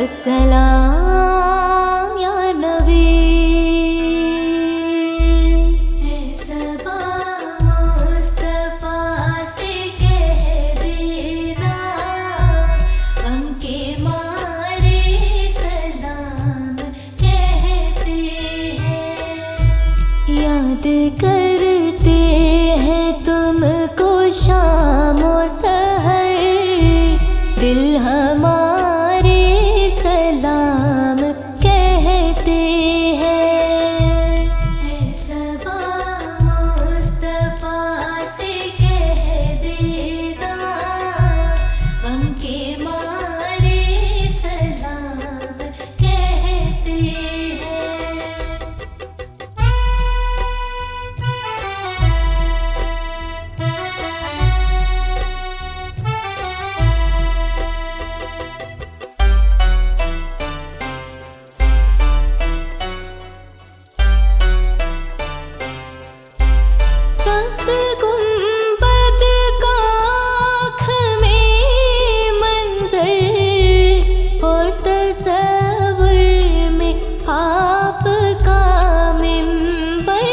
सलाम या नबी। है सबा मुस्तफा से कह देना, गम के मारे सलाम कहते हैं। याद करते हैं तुमको शामो सहर, दिल हमारे सलाम कहते हैं। है सबा मुस्तफा से कह देना, गम के मारे सलाम कहते हैं। सबसे गुंबद का आँख में मंजर, और तसव्वुर में आपका मिंबर।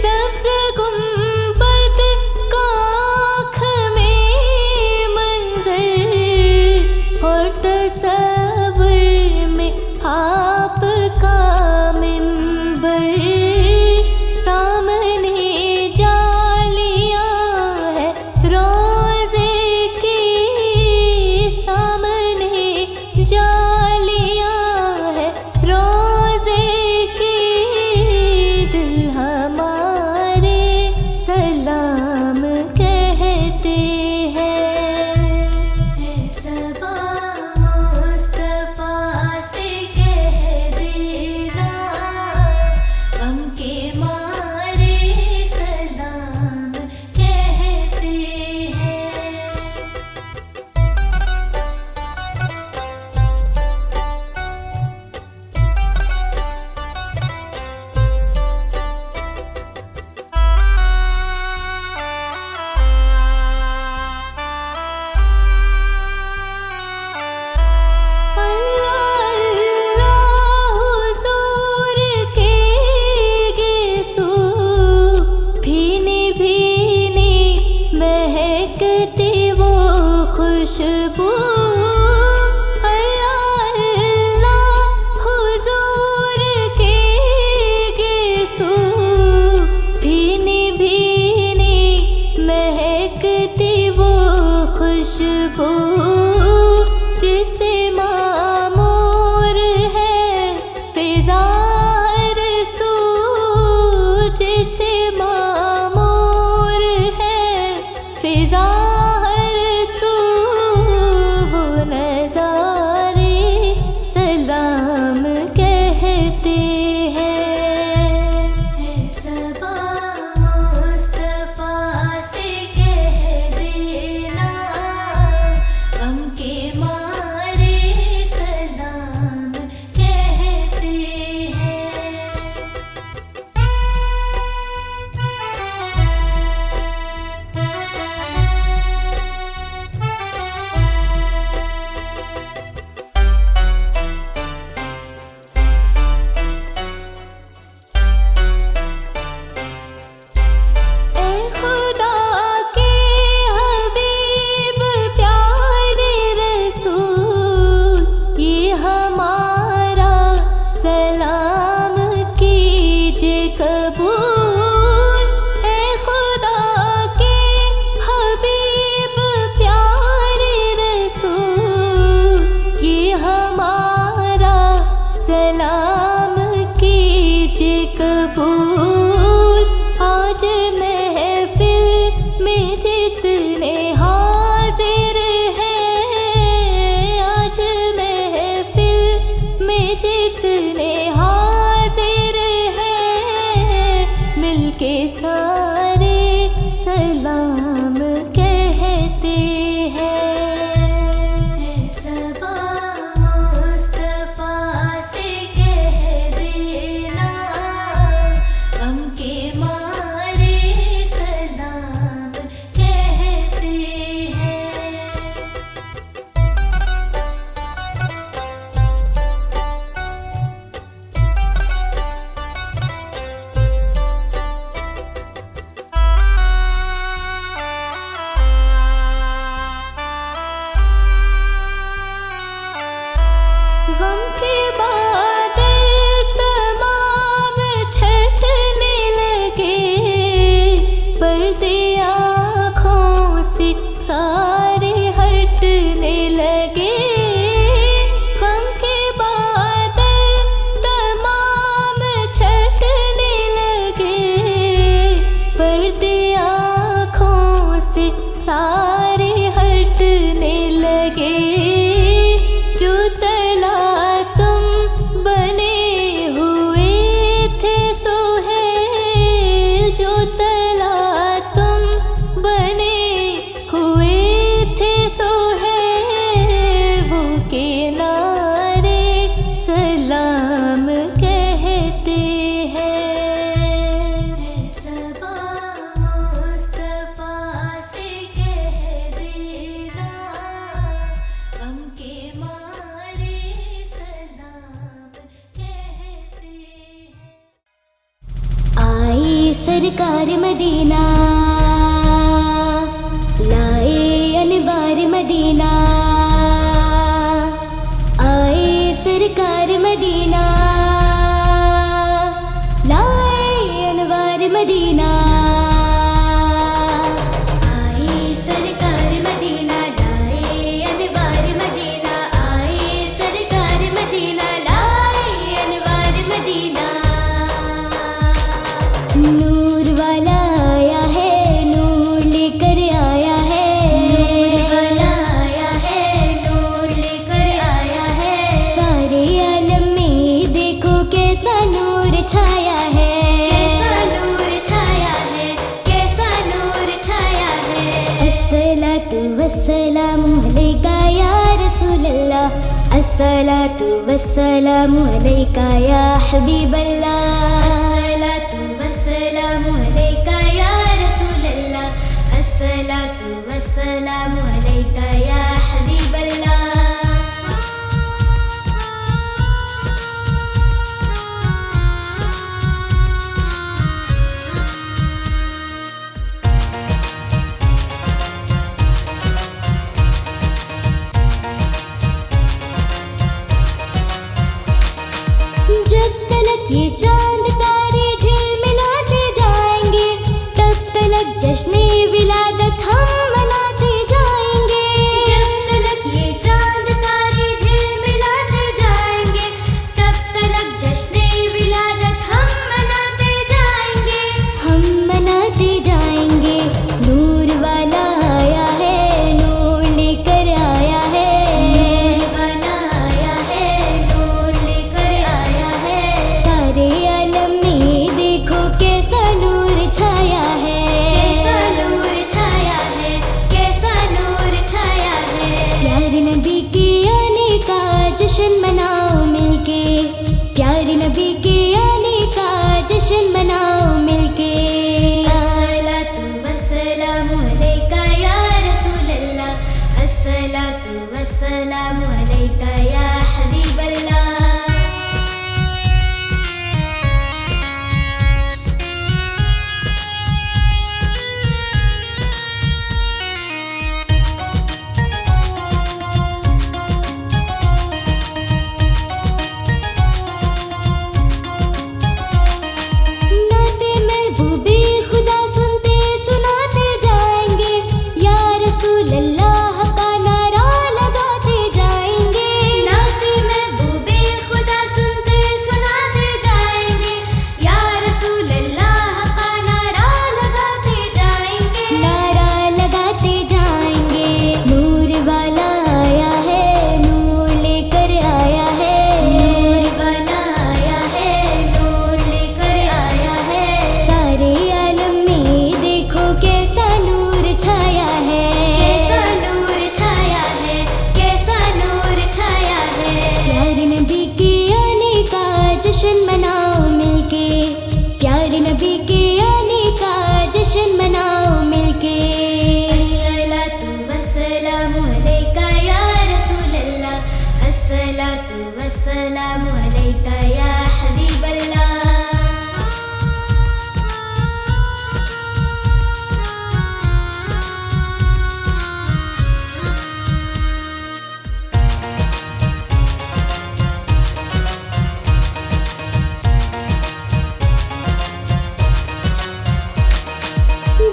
सबसे गुंबद का आँख में मंजर, और तसव्वुर में आपका मिंबर। सामने जालियां है रोज़े की, सामने जालियां है रोज़े की, दिल हमारे सलाम कहते हैं। है सबा मुस्तफा से कह देना, गम के मारे सलाम कहते हैं। अल्लाह अल्लाह हुजूर के गिसू, भीनी भीनी महकती वो खुशबू। अल्लाह अल्लाह हुजूर के गिसू, भीनी भीनी महकती वो खुशबू। जिसे मामूर है फिज़ा रसू, जिसे मामूर है फिज़ा रसू, वो नज़ारे सलाम कहते हैं। है सबा मुस्तफा से कह देना, गम के मारे लगे जो तला तुम बने हुए थे सोहेल, जो तला तुम बने हुए थे सोहेल, वो किनारे सलाम कहते हैं। सबा मुस्तफा से कह देना, गम के मारे सलाम कहते हैं। आई सरकार मदीना, लाए अनवार मदीना, आए सरकार मदीना, लाए अनवार मदीना, आए सरकार मदीना, लाए अनवार मदीना, आए सरकार मदीना, लाए अनवार मदीना। नूर वाला आया है, नूर लेकर आया है, नूर वाला आया है, नूर लेकर आया है। सारे आलम में देखो कैसा नूर छाया है, कैसा नूर छाया है, कैसा नूर छाया है। अस्सलातु वस्सलामु अलैका या रसूलल्लाह, अस्सलातु वस्सलामु अलैका या हबीबल्लाह, अस्सलातु वस्सलामु अलैका या रसूलल्लाह, अस्सलातु वस्सलामु अलैका या हबीबल्लाह। जब तलक ये चांद तारे झिलमिलाते जाएंगे, तब तलक जश्ने विलादत हम मनाते जाएंगे। जब तलक ये चांद तारे झिलमिलाते जाएंगे, तब तलक जश्ने विलादत हम मनाते जाएंगे, हम मनाते जाएंगे। नूर वाला आया है, नूर लेकर आया है, नूर वाला आया है, नूर लेकर आया है। सारे आलम में देखो कैसा नूर छाया है, कैसा नूर छाया है, कैसा नूर छाया है। प्यारे नबी के आने का जश्न मनाओ मिलके, प्यारे नबी के आने का जश्न मनाओ मिलके। अस्सलातु वस्सलामु अलैका या रसूलल्लाह, अस्सलातु वस्सलामु अलैका या हबीबल्लाह। नाते महबूबे खुदा सुनते सुनाते जाएंगे, या रसूल अल्लाह का नारा लगाते जाएंगे। नाते महबूबे खुदा सुनते सुनाते जाएंगे, या रसूल अल्लाह का नारा लगाते जाएंगे, नारा लगाते जाएंगे। नूर वाला आया है, नूर लेकर आया है, नूर वाला आया है, नूर लेकर आया है। सारे आलम में देखो कैसा नूर छाया है, कैसा नूर छाया है, कैसा नूर छाया है। प्यारे नबी के आने का जश्न मनाओ मिलके, प्यारे नबी के आने का जश्न मनाओ मिलके। अस्सलातु वस्सलामु अलैका या रसूलल्लाह, अस्सलातु वस्सलामु अलैका या हबीबल्लाह।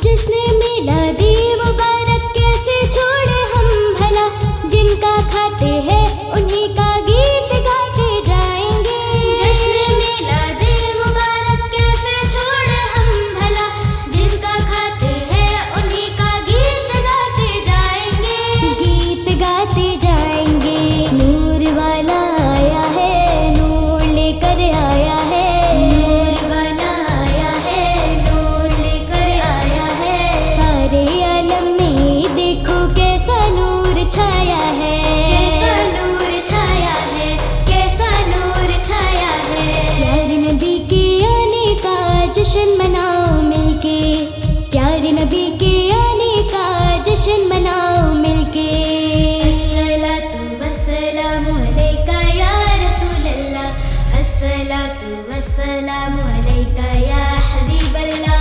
जश्न मिलादी मुबारक कैसे छोड़े हम भला, जिनका खाते हैं उन्हीं का गीत गाते जाएंगे। छाया है, कैसा नूर छाया है, कैसा नूर छाया है। प्यारे नबी के आने का जश्न मनाओ मिलके, प्यारे नबी के आने का जश्न मनाओ मिलके। अस्सलातु वस्सलामु अलैका या रसूल अल्लाह, अस्सलातु वस्सलामु अलैका या हबीब अल्लाह।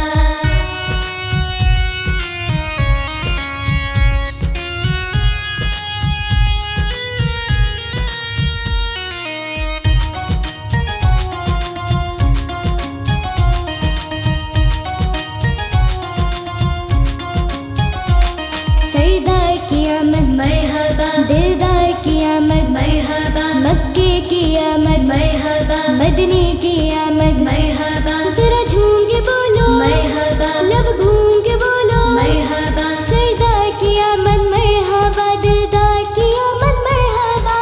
सरदार की आमद मरहबा, दिलदार की आमद मरहबा, मक्के की आमद मरहबा, मदनी की आमद मरहबा। जरा झूम के बोलो मरहबा, लब घूम के बोलो मरहबा। सरदार की आमद मरहबा, दिलदार की आमद मरहबा।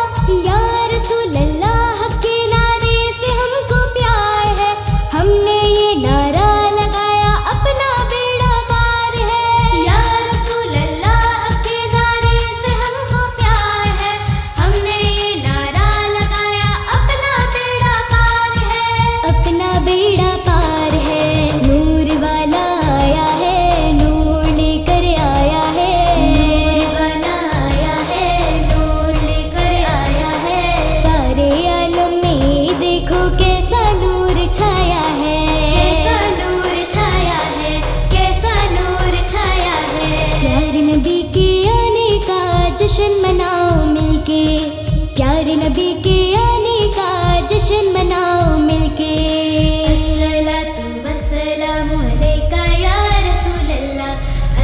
या रसूल अल्लाह के नारे से हमको प्यार है, हमने ये नारा लगाया अपना बेड़ा पार है। या रसूल अल्लाह के नारे से हमको प्यार है, हमने ये नारा लगाया अपना बेड़ा पार है, अपना बेड़ा पार है। नूर वाला आया है, नूर लेकर आया है, नूर वाला आया है, नूर लेकर आया है। सारे आलम में देखो कैसा नूर छाया है, कैसा नूर छाया है, कैसा नूर छाया है। प्यारे नबी के आने का जश्न मनाओ मिलके, प्यारे नबी के आने का जश्न मनाओ मिलके। अस्सलातु वस्सलामु अलैका या रसूल अल्लाह,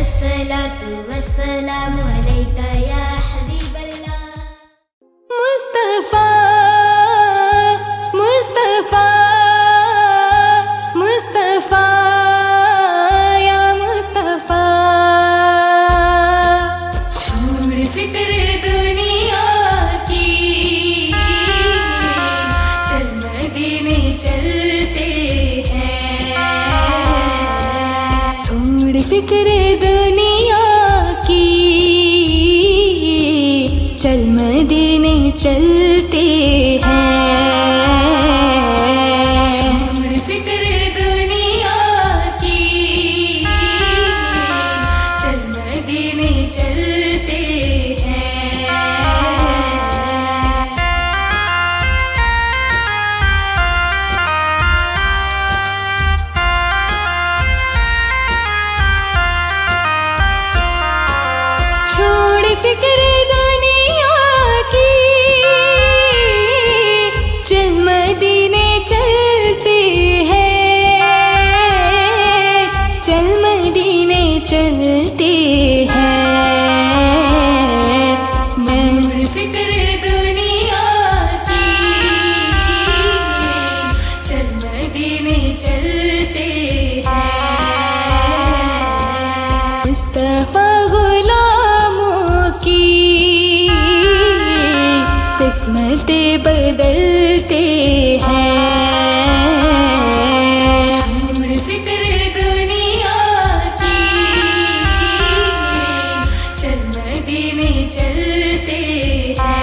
अस्सलातु वस्सलामु अलैका या हबीब अल्लाह। मुस्तफा मुस्तफा मुस्तफा या मुस्तफा। छोड़ फिक्र दुनिया की, चल मदीने चलते हैं। छोड़ फिक्र दुनिया की, चल मदीने चलते हैं। छोड़ फिक्र दुनिया की, चल मदीने चलते हैं। छोड़ फिक्र दुनिया की, चल मदीने चलते हैं, चल मदीने चलते हैं। छोड़ फिक्र दुनिया की, चल मदीने चलते हैं। मुस्तफा गुलामों की किस्मतें बदलते हैं। छोड़ फिक्र दुनिया की, चल मदीने चलते हैं।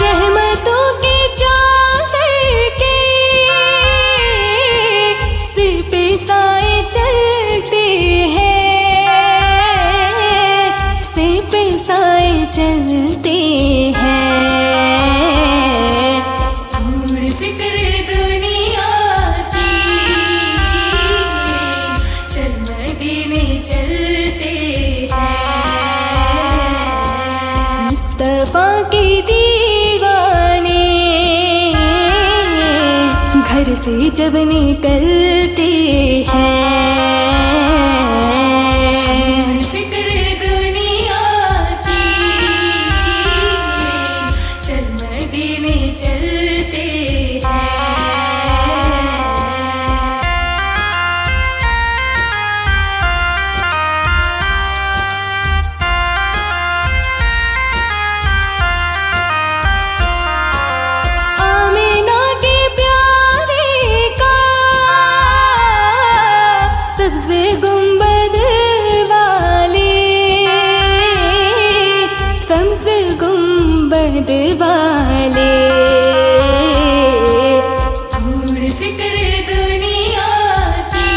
रहमतों के चादर के सिर पे साए चलते हैं, सिर पे साए चलते हैं। छोड़ फिक्र दुनिया की, चल मदीने चलते हैं। मुस्तफा की दीवाने घर से जब निकलते हैं। छोड़ फिक्र दुनिया की, चल मदीने चलते हैं। वाले। छोड़ फिक्र दुनिया की,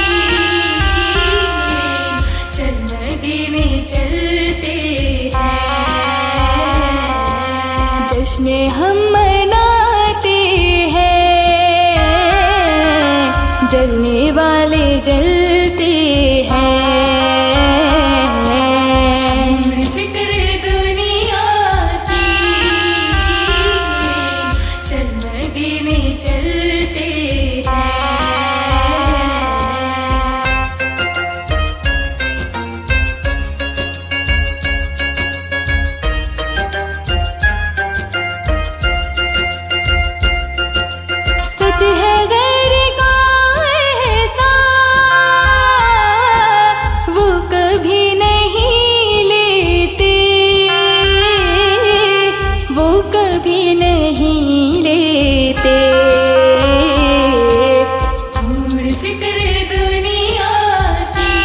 चल मदीने चलते हैं। जश्न हम मनाते हैं, जलने वाले जलते हैं। छोड़ फिक्र दुनिया की, चल मदीने चलते हैं। सच है गैर का एहसान, वो कभी नहीं लेते, वो कभी नहीं लेते। छोड़ फिक्र दुनिया की,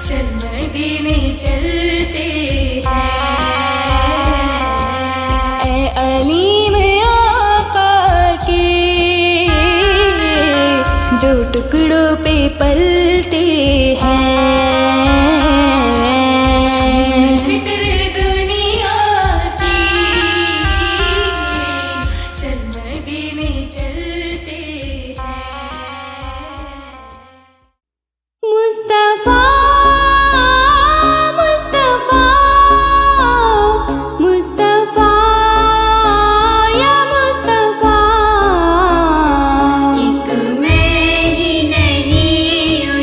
चल मदीने चलते हैं। ऐ अलीम आका के, जो टुकड़ों पे पलते हैं। फिक्र दुनिया की, चल मदीने चलते हैं। मुस्तफा मुस्तफा मुस्तफा या मुस्तफा, एक मैं ही नहीं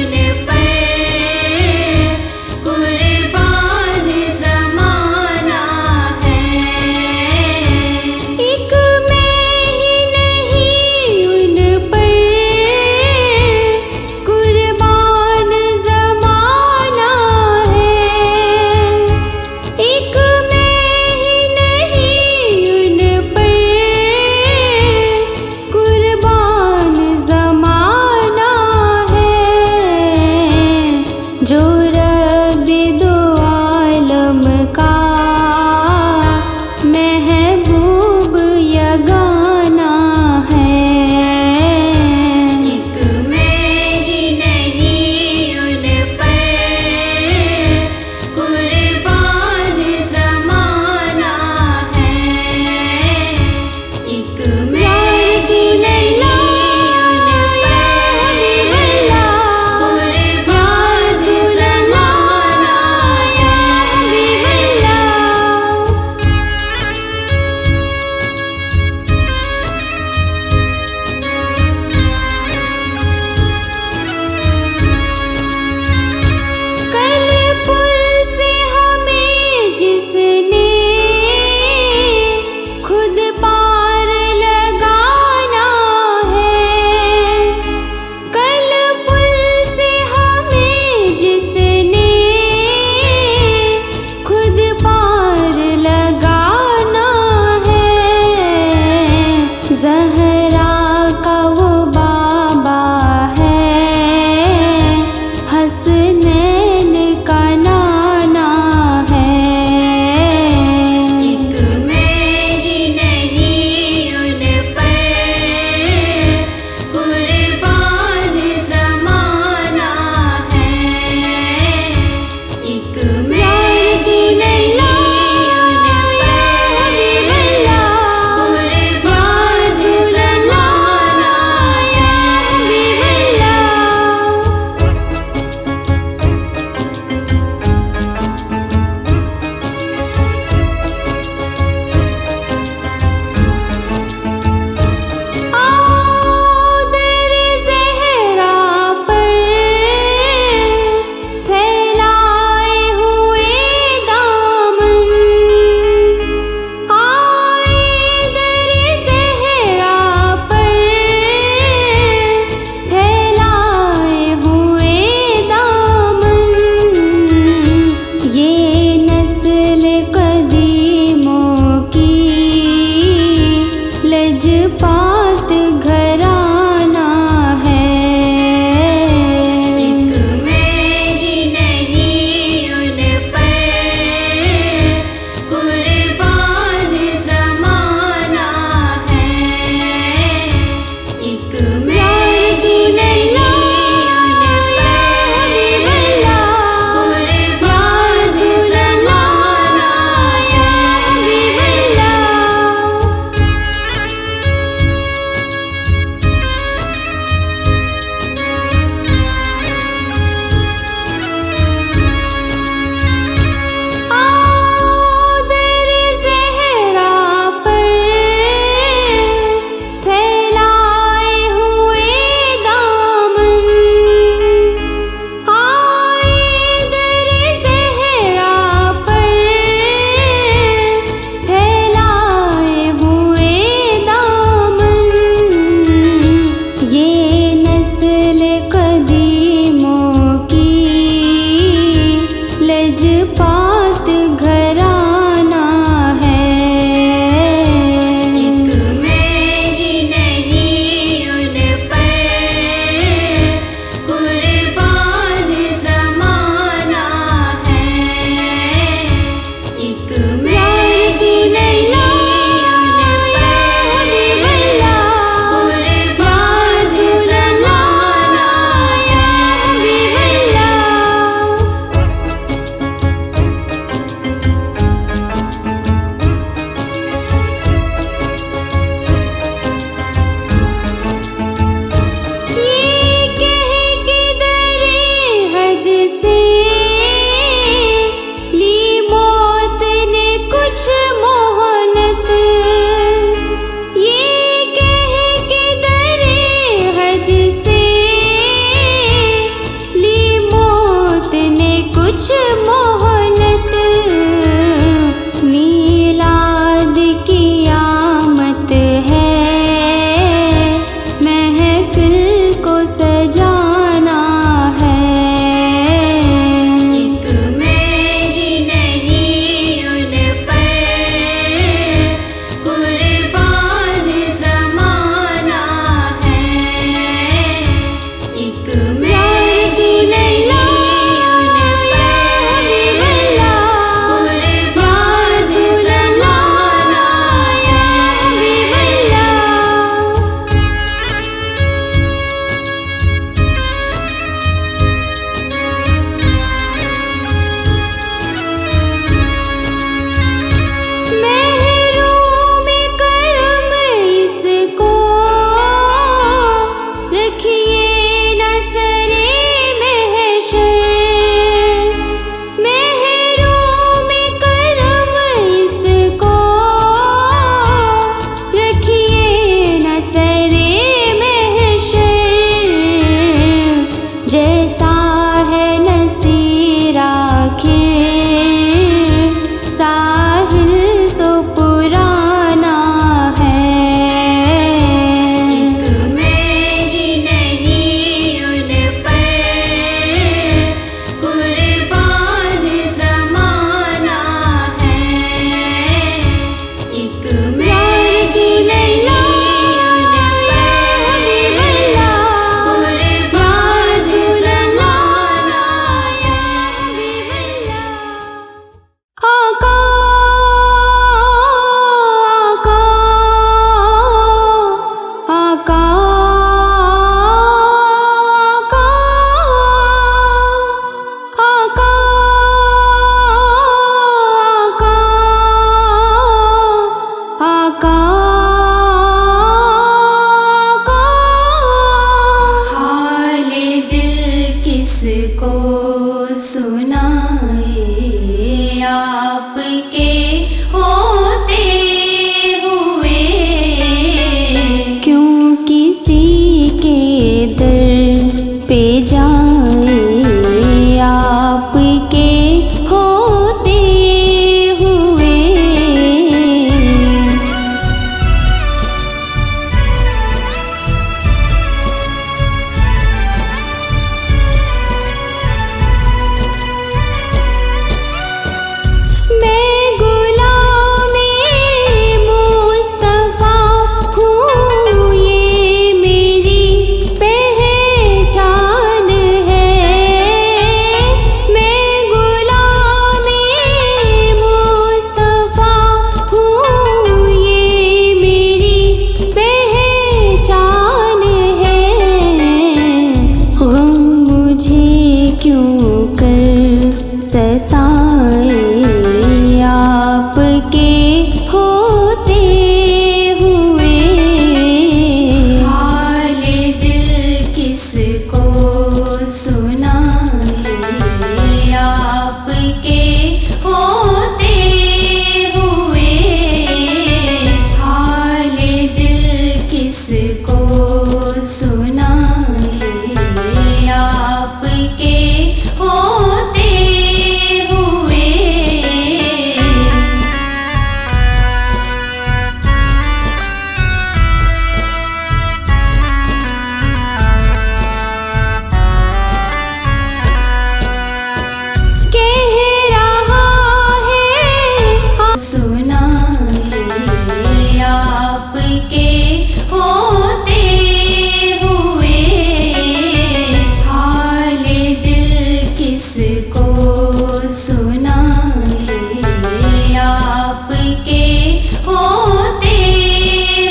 होते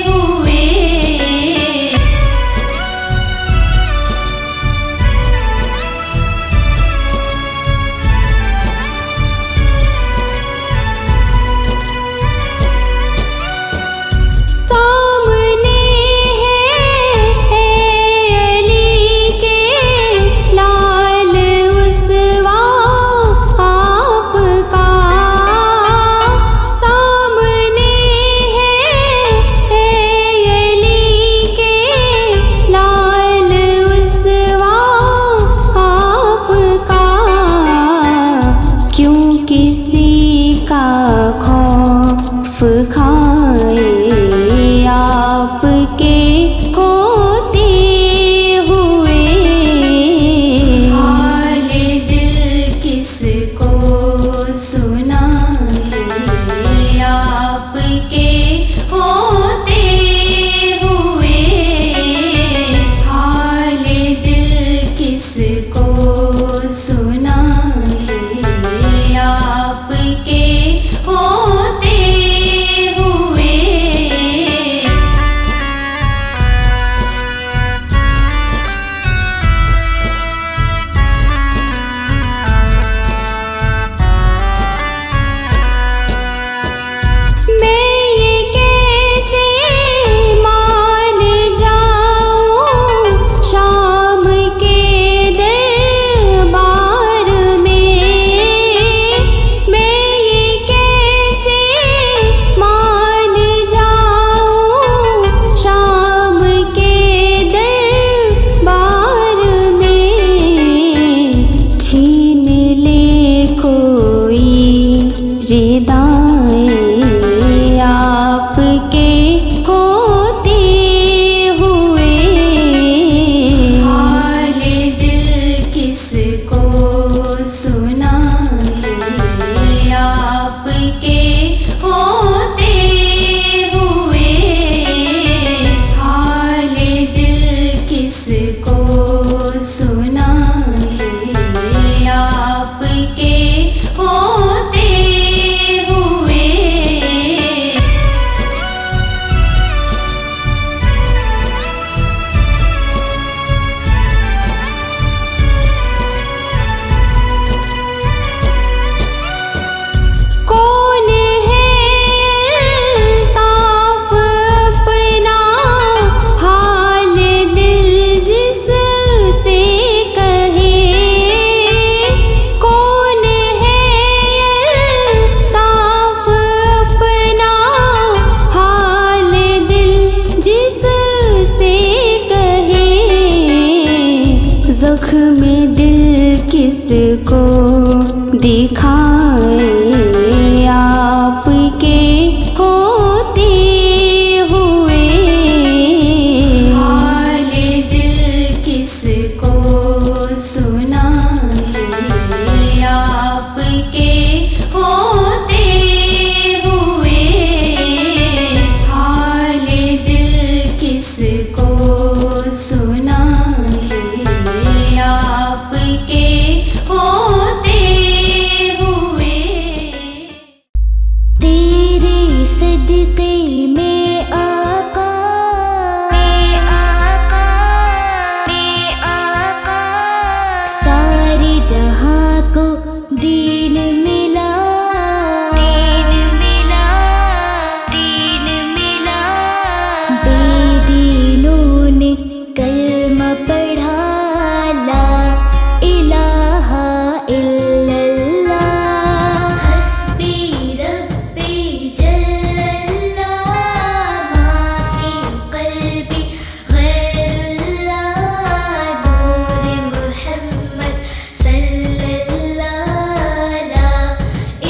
हुए। सामने है अली के लाल उसवा आपका, सामने है अली के लाल उसवा आपका। क्यों किसी का खौफ खाए आपके होते हुए। हाल दिल किसको सुनाए आपके होते हुए। हाल दिल किसको सुनाए आपके होते हुए। मैं ये कैसे मान जाऊं शाम के दरबार में। मैं ये कैसे मान जाऊं शाम के दरबार में। छीन ले कोई रिदाए आपके होते हुए। हाल दिल किसको सुनाए आपके होते हुए। हाल दिल किसको सुनाए आपके होते हुए। कौन है अल्ताफ अपना हाल दिल जिससे कहे। कौन है अल्ताफ अपना हाल दिल जिससे कहे। ज़ख्म दिल किसको दिखाए आपके होते हुए। हाल दिल किसको सुनाए आपके होते हुए। हाल दिल किसको सुनाए आपके होते हुए। तेरे सदक़े में आका सारे जहां को दीन मिला। बेदीनों ने कलमा पढ़ा ला इलाहा इल्लल्लाह। हस्बी रब्बी जल्लल्लाह माफी क़ल्बी गैरुल्लाह। नूर मुहम्मद सल्लल्लाह ला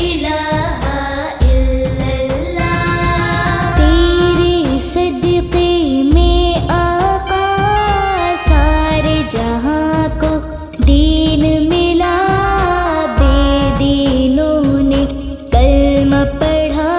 इलाहा इल्लल्लाह। तेरे सदक़े में आका सारे जहां को दीन मिला। बेदीनों ने कलमा पढ़ा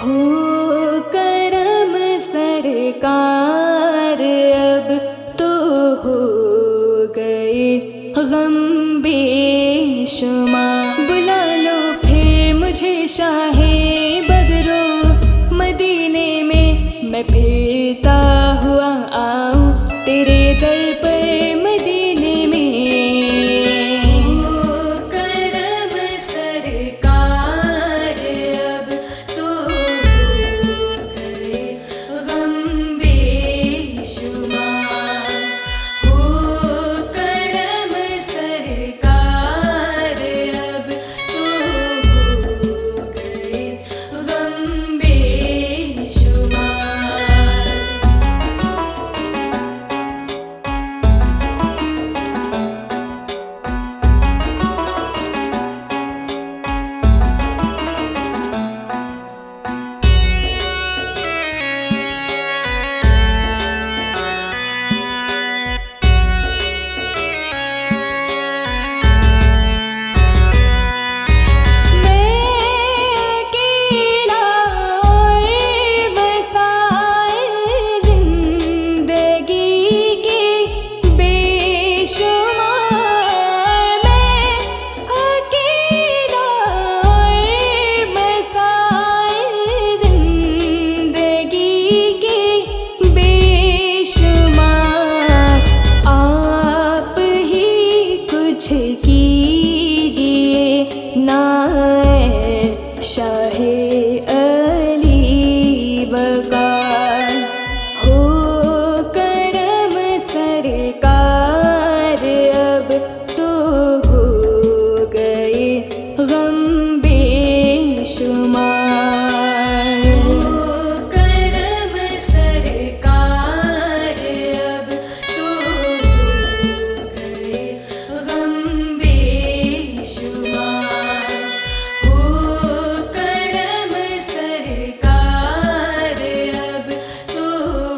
हो करम सरकार, अब तो हो गए गम बेशुमार। बुला लो फिर मुझे शाहे बदरो मदीने में, मैं फिरता हुआ आऊं तेरे दर पर मदीने में। हो करम सरकार, अब तो हो गए गम बेशुमार। हो करम सरकार, अब तो हो गए गम बेशुमार। शाहे अली वकार, हो करम सरकार, अब तो हो गए गम बेशुमार। हो करम सरकार, अब तो हो गए गम बेशुमार। हो करम सरकार, अब तो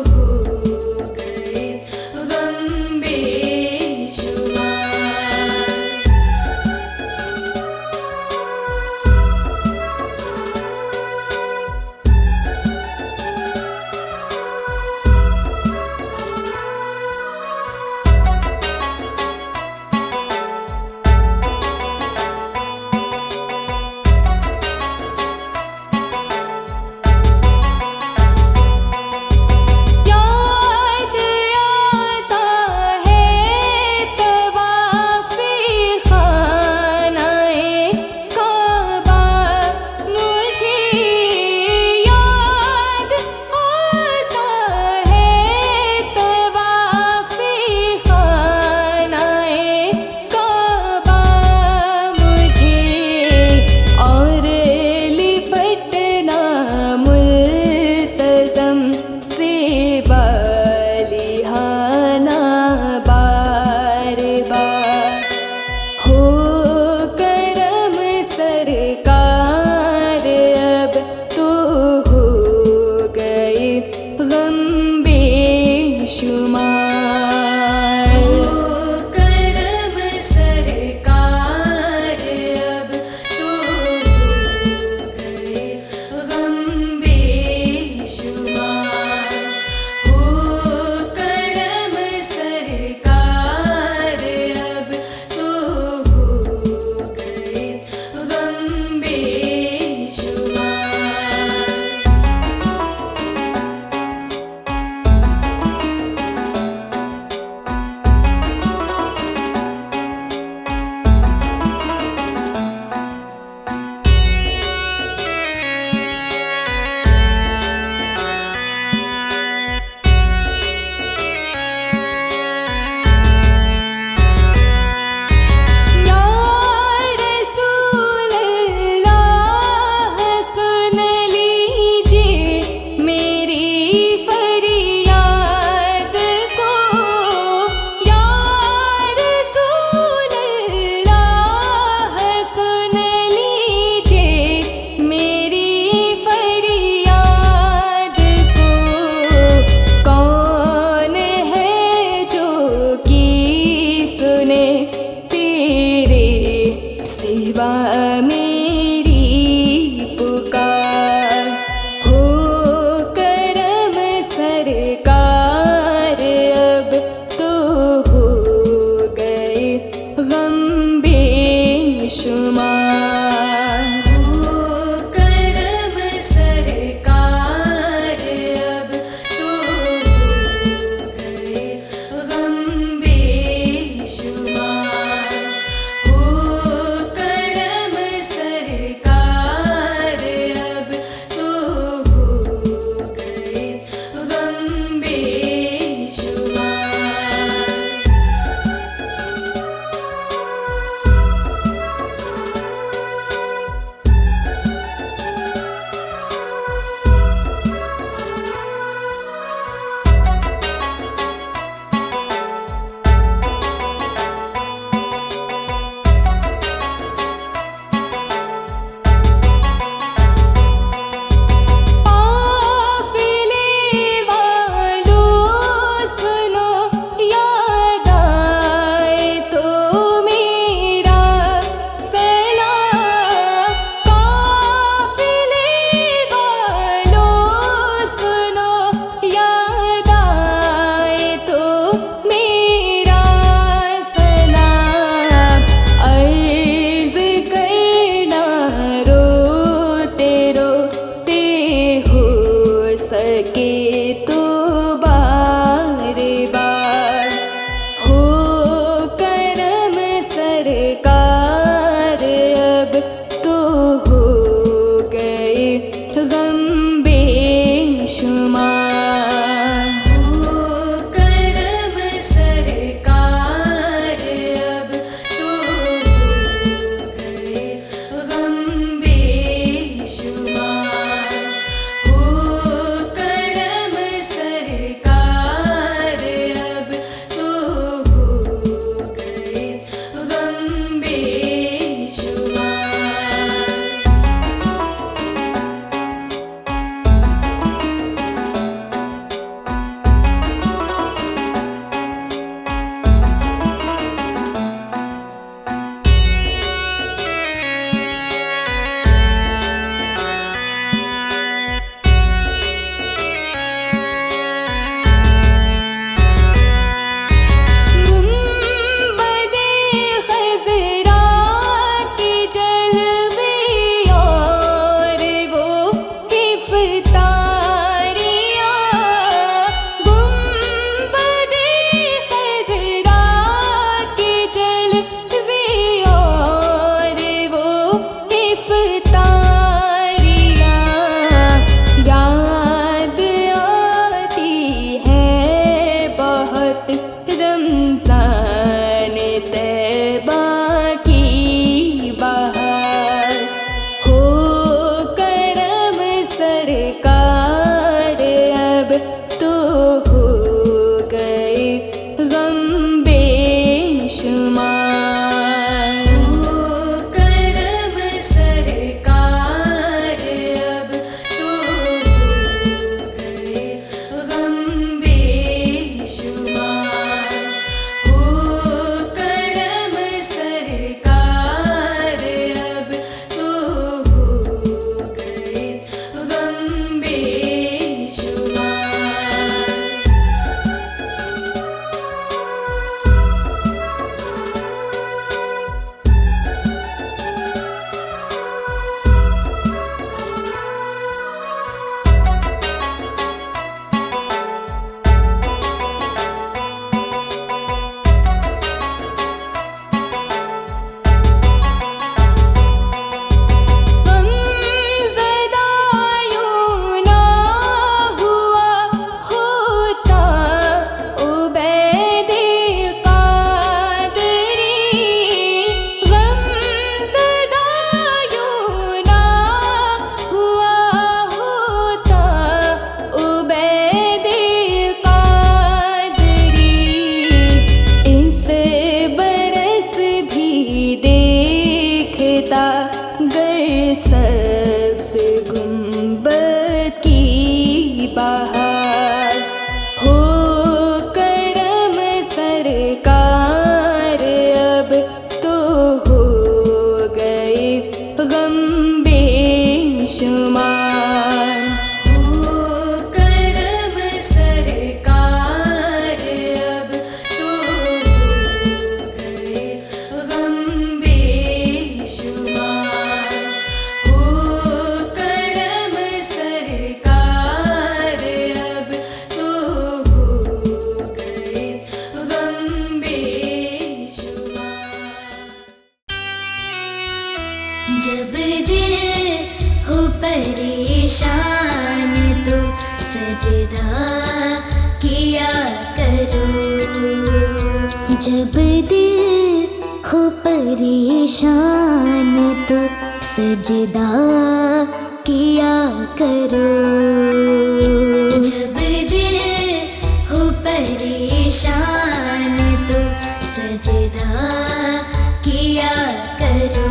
हो गए गम बेशुमार। याद आता है तवाफ़े ख़ानाए काबा मुझे, याद आता है तवाफ़े ख़ानाए काबा मुझे, और लिपटना मुल्तज़म से वालिहाना बार बार। हो करम सरकार, अब तो हो गए गम बेशुमार। हो करम सरकार, अब तो हो गए गम बेशुमार। हो करम सरकार, अब तो हो गए गम बेशुमार। या रसूल अल्लाह, सुन लीजिए मेरी फरियाद को। या रसूल अल्लाह, सुन लीजिए मेरी फरियाद को। कौन है जो कि सुने तेरे सिवा मेरी पुकार। करम सरकार अब तो हो गए गम बेशुमार। हो करम सरकार अब तो हो गए गम बेशुमार। सके तो बार बार हो करम सरकार अब तो हो गए गम बेशुमार। हो करम सरकार अब तो हो गए गम बेशुमार। हो करम सरकार अब तो हो गए गम बेशुमार। गुंबदे खज़रा के जलवे और वो इफ़्तारियाँ। गुंबदे खज़रा के जलवे और वो इफ़्तारियाँ। याद आती है बहुत रमज़ान तैबा की बहार। हो करम सरकार अब तो हो गए गम बेशुमार। हो करम सरकार अब तो हो गए गम बेशुमार। हो करम सरकार अब तो हो गए गम बेशुमार। गमज़दा यूं ना हुआ होता उबैदे क़ादरी। गमज़दा यूं ना हुआ होता उबैदे क़ादरी। इस बरस भी देखता गर सब्ज़ गुंबद की बहार। हो करम सरकार अब तो हो गए गम बेशुमार। हो करम सरकार अब तो हो गए गम बेशुमार। जब दिल हो परेशान तो सजदा किया करो। जब दिल हो परेशान तो सजदा किया करो। जब दिल हो परेशान तो सजदा किया करो।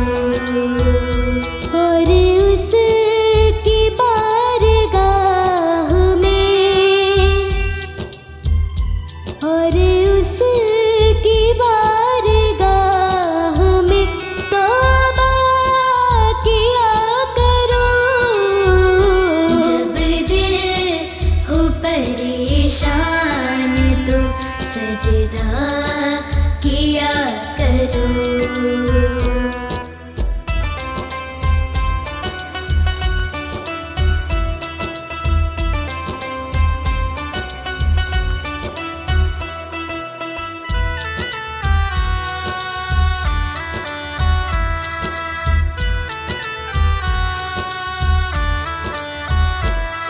और उसकी बारगाह में, और उसकी बारगाह में तौबा किया करो। जब दिल हो परेशान तो सजदा किया करो।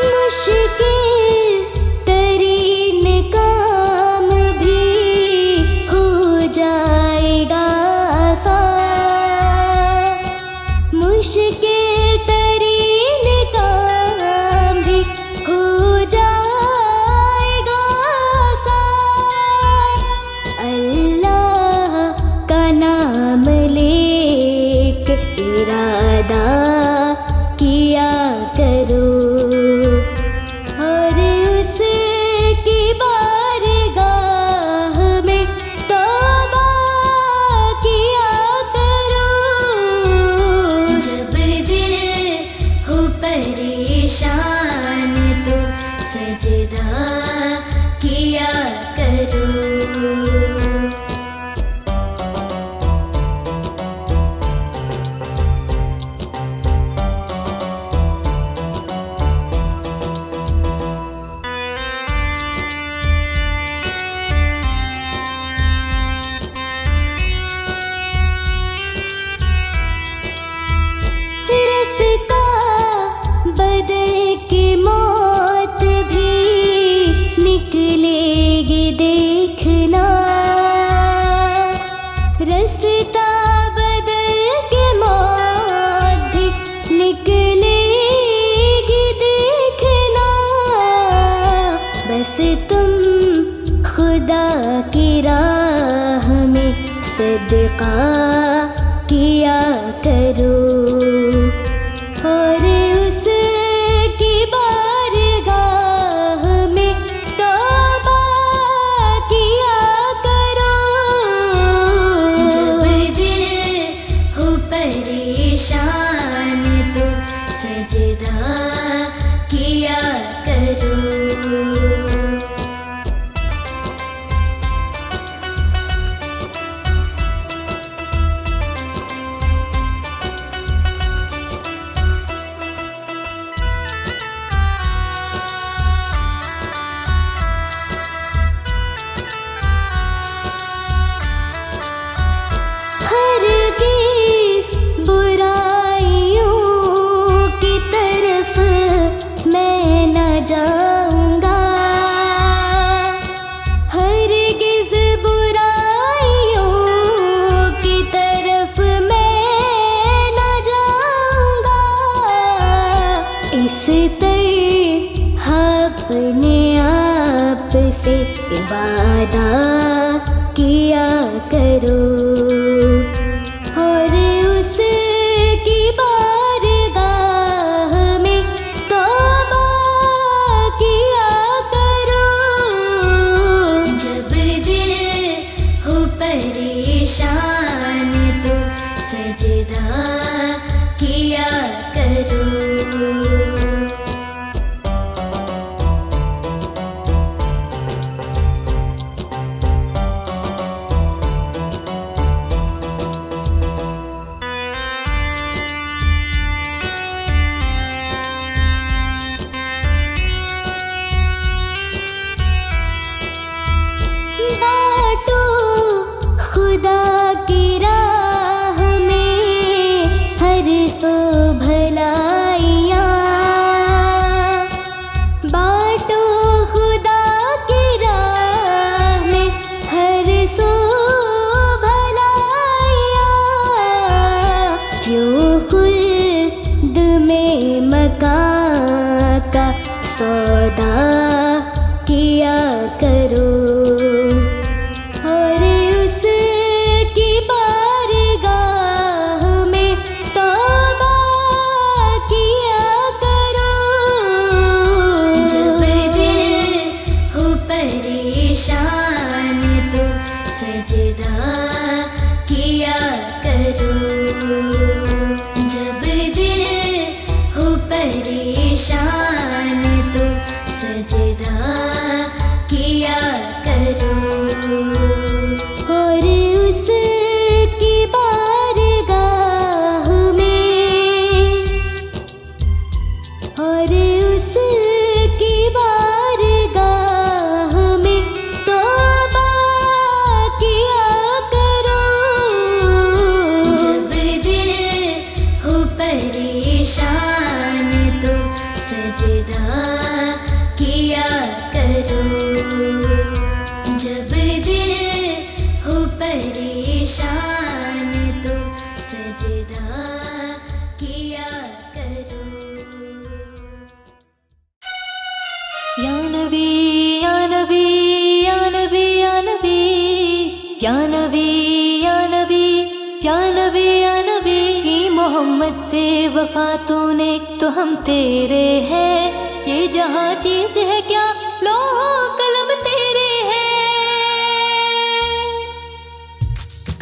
मुश्किल तरीन काम भी हो जाएगा आसान। मुश्किल तरीन काम भी हो जाएगा आसान। अल्लाह का नाम लेके इरादा किया करो। और उसकी बारगाह में तौबा किया करो। जब दिल हो परेशान तो सजदा किया करो। रास्ता बदल के मौत भी निकलेगी देखना। रास्ता बदल के मौत भी निकलेगी देखना। बस तुम खुदा की राह में सदका किया करो। और उसकी बारगाह में तौबा किया करो। जब दिल हो परेशान तो सजदा किया करो। हरगिज़ बुराइयों की तरफ मैं न जाऊंगा। हरगिज़ बुराइयों की तरफ मैं न जाऊंगा। इस तरह अपने आप से वादा किया करो। और उसकी बारगाह में तौबा किया करो। जब दिल हो परेशान तो सजदा किया करो। खुल्द में मकान का सौदा किया करो और उसकी बारगाह में तौबा किया करो। जब दिल हो परेशान तो सजदा किया करो। जब दिल हो परेशान तो सजदा किया करो। और उसकी बारगाह में और उसकी बारगाह में तौबा किया करो। जब दिल हो परेशान तो सजदा किया करो। जब दिल हो परेशान तो सजदा किया करो। या नबी या नबी या नबी या नबी या नबी या नबी या नबी या नबी मोहम्मद से वफा तूने तो हम तेरे हैं। ये जहाँ चीज है क्या लोहो कलम तेरे हैं।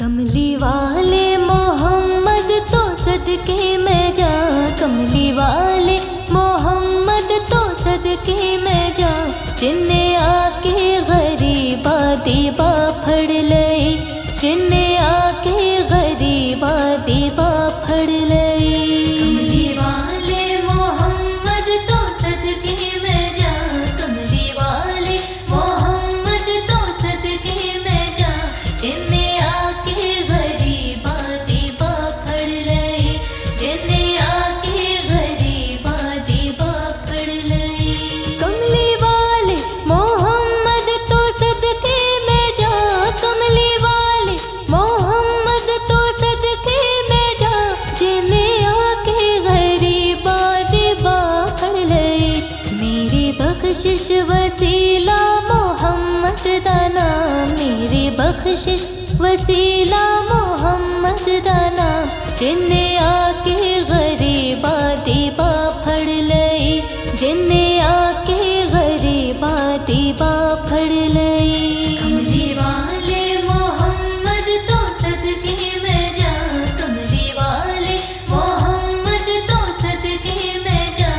कमली वाले मोहम्मद तो सदके में जा। कमली वाले मोहम्मद तो सदके में जा। जिन्ने आके गरीबा दीबा फड़ लई। जिन्ने आके गरीबा दीबा फड़ लई। कमली वाले मोहम्मद तो सदके में जा। कमली वाले मोहम्मद तो सदके में जा। जिन्ने आके गरीबा दीबा फड़ लई। जिन्ने आके गरीबा दीबा फड़ लई। कमली वाले मोहम्मद तो सदके में जा। कमली वाले मोहम्मद तो सदके में जा। जिन्हें आके गरीबा दीबा फड़ लई। मेरी बख्शिश वसीला मोहम्मद दा नाम। मेरी बख्शिश वसीला मोहम्मद दा नाम। जिन्हें आके गरीबा दीबा फड़ लई। जिन्हें आके गरीबा दीबा फड़ लई। कमली वाले मोहम्मद तो सदके में जा। कमली वाले मोहम्मद तो सदके में जा।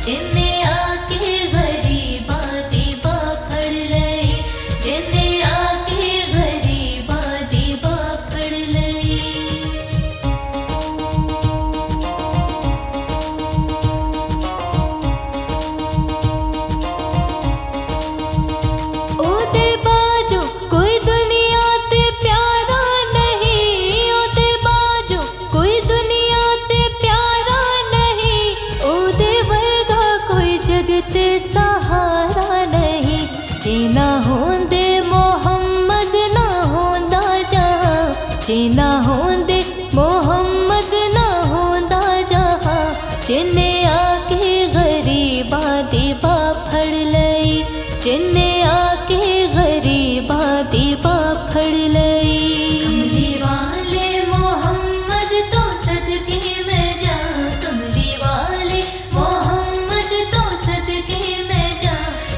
जिन्ने आके गरीबा दीबा फड़ लई। जिन्ने आके गरीबा दीबा फड़ लई। ओदे बाजो कोई दुनिया ते प्यारा नहीं। ओदे बाजो कोई दुनिया ते प्यारा नहीं। ओदे वर्गा कोई जगते सहारा नहीं। जीना होंदे मोहम्मद ना होंदा जहां। जीना होंदे मोहम्मद ना होंदा जहां। जिन्ने आके गरीबा दीबा फड़ लई। जिन्ने आके गरीबा दीबा फड़ लई। कमली वाले मोहम्मद तो सदके में जा। कमली वाले मोहम्मद तो सदके में जा।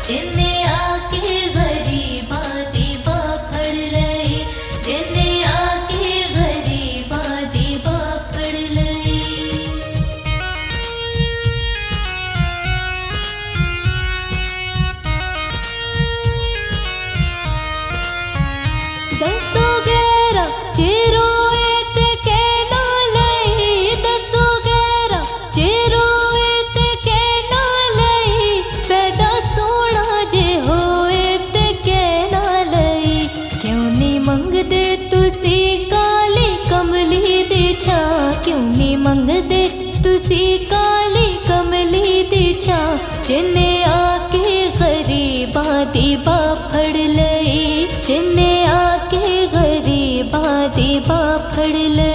जिन्ने आके गरीबा दीबा फड़ लई। जिन्ने आके गरीबा दीबा फड़ लई। दसो गैरा चिरोए ते कहना लई। दसो गैरा चिरोए ते कहना लई। पैदा सोना जे होए ते कहना लई। क्यों नहीं मंगदे तुसी काली कमली दी छा। क्यों नहीं मंगदे तुसी काली कमली दी छा। जिन्ने आके गरीबा दीबा फड़ लई। जिन्ने आके गरीबा दीबा फड़ लई।